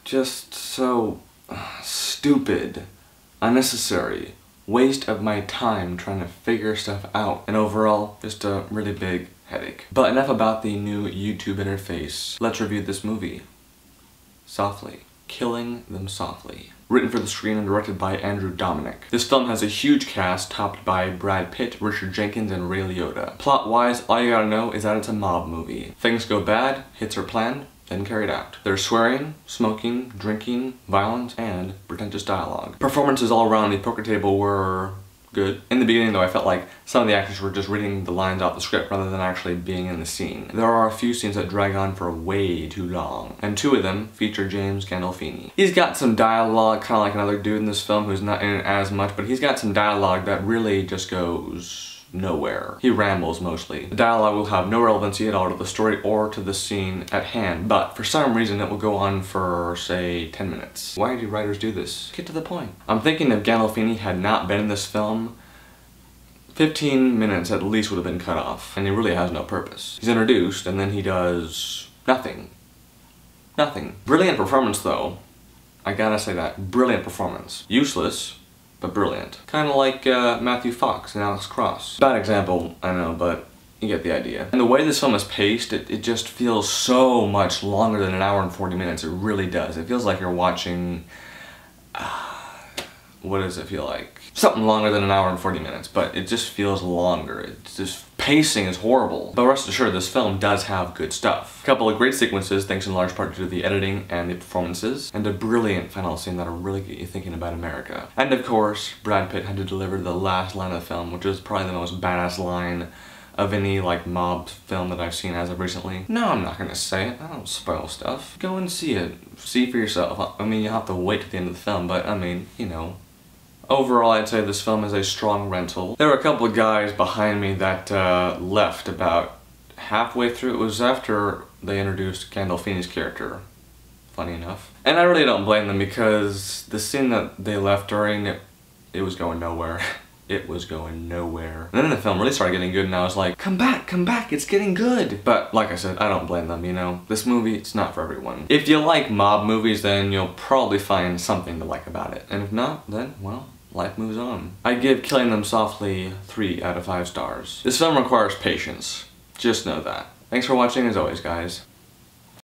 just so stupid, unnecessary, waste of my time trying to figure stuff out, and overall, just a really big headache. But enough about the new YouTube interface. Let's review this movie. Softly. Killing Them Softly. Written for the screen and directed by Andrew Dominic. This film has a huge cast topped by Brad Pitt, Richard Jenkins, and Ray Liotta. Plot-wise, all you gotta know is that it's a mob movie. Things go bad, hits are planned, then carried out. There's swearing, smoking, drinking, violence, and pretentious dialogue. Performances all around the poker table were good. In the beginning though, I felt like some of the actors were just reading the lines off the script rather than actually being in the scene. There are a few scenes that drag on for way too long, and two of them feature James Gandolfini. He's got some dialogue, kind of like another dude in this film who's not in it as much, but he's got some dialogue that really just goes nowhere. He rambles mostly. The dialogue will have no relevancy at all to the story or to the scene at hand, but for some reason it will go on for, say, 10 minutes. Why do writers do this? Get to the point. I'm thinking if Gandolfini had not been in this film, 15 minutes at least would have been cut off, and he really has no purpose. He's introduced, and then he does nothing. Nothing. Brilliant performance though. I gotta say that. Brilliant performance. Useless, but brilliant. Kind of like Matthew Fox and Alex Cross. Bad example, I know, but you get the idea. And the way this film is paced, it just feels so much longer than an hour and 40 minutes. It really does. It feels like you're watching... what does it feel like? Something longer than an hour and 40 minutes, but it just feels longer. It's just... pacing is horrible. But rest assured, this film does have good stuff. A couple of great sequences, thanks in large part to the editing and the performances, and a brilliant final scene that'll really get you thinking about America. And of course, Brad Pitt had to deliver the last line of the film, which is probably the most badass line of any, like, mob film that I've seen as of recently. No, I'm not gonna say it. I don't spoil stuff. Go and see it. See for yourself. I mean, you'll have to wait to the end of the film, but, I mean, you know. Overall, I'd say this film is a strong rental. There were a couple of guys behind me that left about halfway through. It was after they introduced Gandolfini's character, funny enough. And I really don't blame them because the scene that they left during, it was going nowhere. It was going nowhere. And then the film really started getting good and I was like, come back, it's getting good. But like I said, I don't blame them, you know. This movie, it's not for everyone. If you like mob movies, then you'll probably find something to like about it. And if not, then, well, life moves on. I give Killing Them Softly 3 out of 5 stars. This film requires patience. Just know that. Thanks for watching as always, guys.